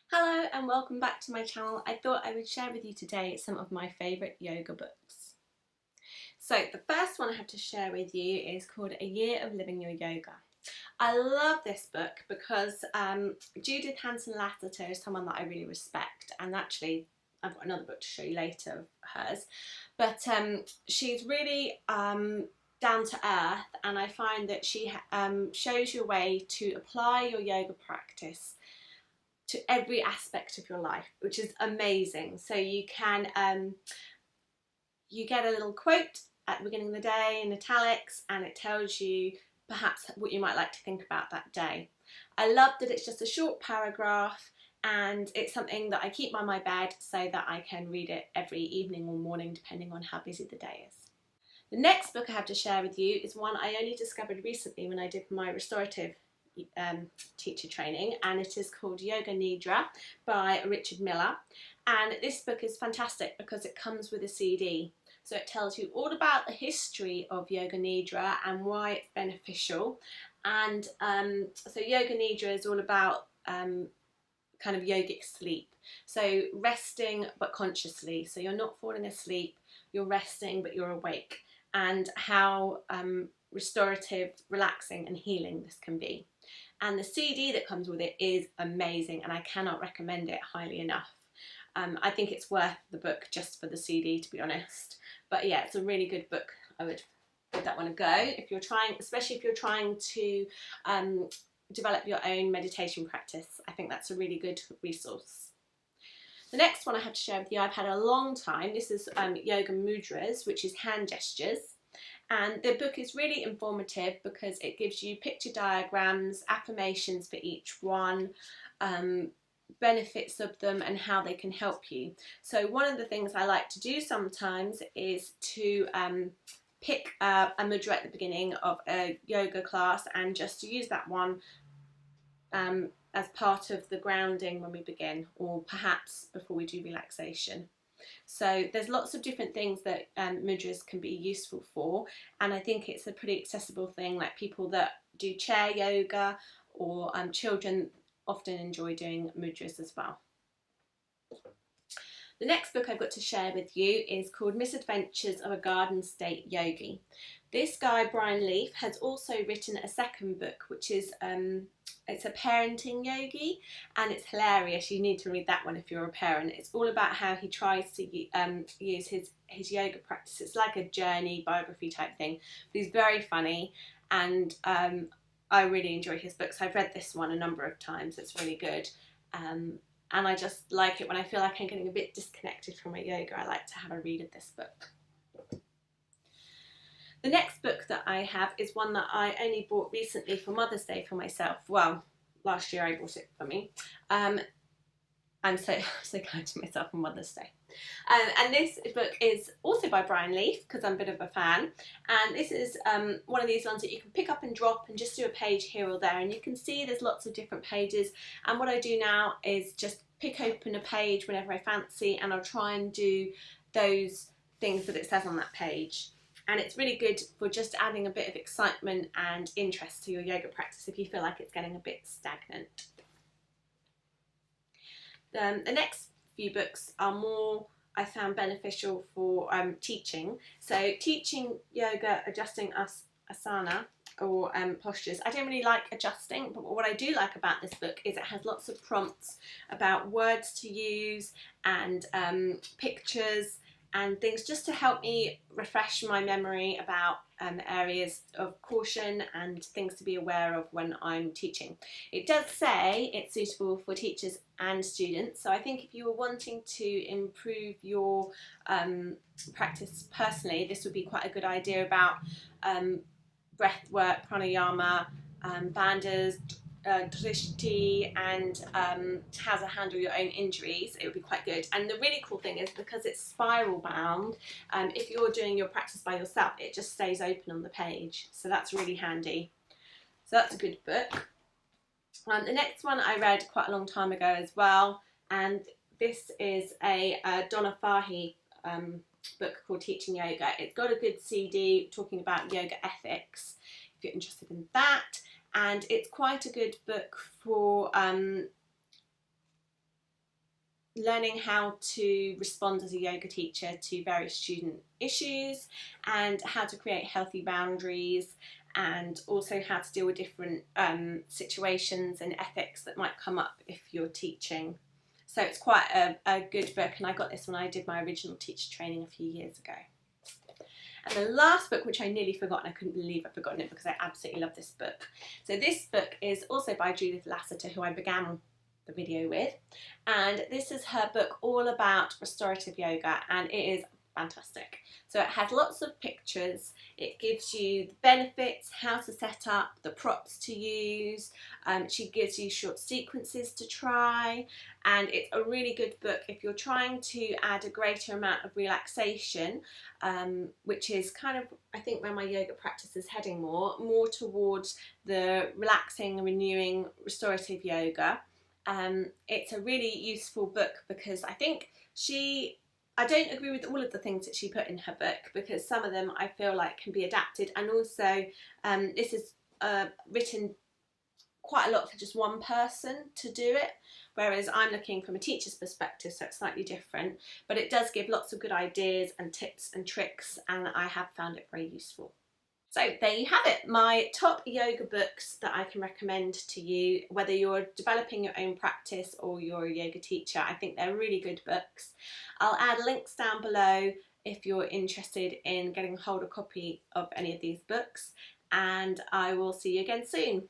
Hello and welcome back to my channel. I thought I would share with you today some of my favourite yoga books. So the first one I have to share with you is called A Year of Living Your Yoga. I love this book because Judith Hanson-Lasseter is someone that I really respect, and actually I've got another book to show you later of hers, but she's really down to earth, and I find that she shows you a way to apply your yoga practice to every aspect of your life, which is amazing. So you can you get a little quote at the beginning of the day in italics, and it tells you perhaps what you might like to think about that day. I love that it's just a short paragraph, and it's something that I keep by my bed so that I can read it every evening or morning depending on how busy the day is. The next book I have to share with you is one I only discovered recently when I did my restorative teacher training, and it is called Yoga Nidra by Richard Miller. And this book is fantastic because it comes with a CD, so it tells you all about the history of Yoga Nidra and why it's beneficial. And so Yoga Nidra is all about kind of yogic sleep, so resting but consciously, so you're not falling asleep, you're resting but you're awake, and how restorative, relaxing and healing this can be. And the CD that comes with it is amazing, and I cannot recommend it highly enough. I think it's worth the book just for the CD, to be honest. But yeah, it's a really good book. I would give that one a go if you're trying, especially if you're trying to develop your own meditation practice. I think that's a really good resource. The next one I have to share with you, I've had a long time. This is Yoga Mudras, which is hand gestures. And the book is really informative because it gives you picture diagrams, affirmations for each one, benefits of them and how they can help you. So one of the things I like to do sometimes is to pick a mudra at the beginning of a yoga class and just to use that one as part of the grounding when we begin, or perhaps before we do relaxation. So there's lots of different things that mudras can be useful for, and I think it's a pretty accessible thing. Like people that do chair yoga or children often enjoy doing mudras as well. The next book I've got to share with you is called Misadventures of a Garden State Yogi. This guy, Brian Leaf, has also written a second book, which is it's a parenting yogi, and it's hilarious. You need to read that one if you're a parent. It's all about how he tries to use his yoga practice. It's like a journey biography type thing, but he's very funny, and I really enjoy his books. I've read this one a number of times. It's really good. And I just like it when I feel like I'm getting a bit disconnected from my yoga. I like to have a read of this book. The next book that I have is one that I only bought recently for Mother's Day for myself. Well, last year I bought it for me. I'm so kind to myself on Mother's Day. And this book is also by Brian Leaf, because I'm a bit of a fan. And this is one of these ones that you can pick up and drop and just do a page here or there. And you can see there's lots of different pages. And what I do now is just pick open a page whenever I fancy, and I'll try and do those things that it says on that page. And it's really good for just adding a bit of excitement and interest to your yoga practice if you feel like it's getting a bit stagnant. The next few books are more, I found, beneficial for teaching. So teaching yoga, adjusting asana or postures. I don't really like adjusting, but what I do like about this book is it has lots of prompts about words to use and pictures and things just to help me refresh my memory about areas of caution and things to be aware of when I'm teaching. It does say it's suitable for teachers and students, so I think if you were wanting to improve your practice personally, this would be quite a good idea about breath work, pranayama, bandhas, drishti, and how to handle your own injuries. It would be quite good. And the really cool thing is, because it's spiral bound, if you're doing your practice by yourself, it just stays open on the page, so that's really handy. So that's a good book. The next one I read quite a long time ago as well, and this is a Donna Farhi book called Teaching Yoga. It's got a good CD talking about yoga ethics if you're interested in that. And it's quite a good book for learning how to respond as a yoga teacher to various student issues, and how to create healthy boundaries, and also how to deal with different situations and ethics that might come up if you're teaching. So it's quite a good book, and I got this when I did my original teacher training a few years ago. And the last book, which I nearly forgot, and I couldn't believe I'd forgotten it because I absolutely love this book. So this book is also by Judith Lasater, who I began the video with, and this is her book all about restorative yoga, and it is fantastic. So it has lots of pictures, it gives you the benefits, how to set up, the props to use, she gives you short sequences to try, and it's a really good book if you're trying to add a greater amount of relaxation, which is kind of, I think, where my yoga practice is heading more towards the relaxing, renewing, restorative yoga. It's a really useful book because I think I don't agree with all of the things that she put in her book, because some of them I feel like can be adapted, and also this is written quite a lot for just one person to do it, whereas I'm looking from a teacher's perspective, so it's slightly different, but it does give lots of good ideas and tips and tricks, and I have found it very useful. So there you have it, my top yoga books that I can recommend to you, whether you're developing your own practice or you're a yoga teacher. I think they're really good books. I'll add links down below if you're interested in getting hold of a copy of any of these books, and I will see you again soon.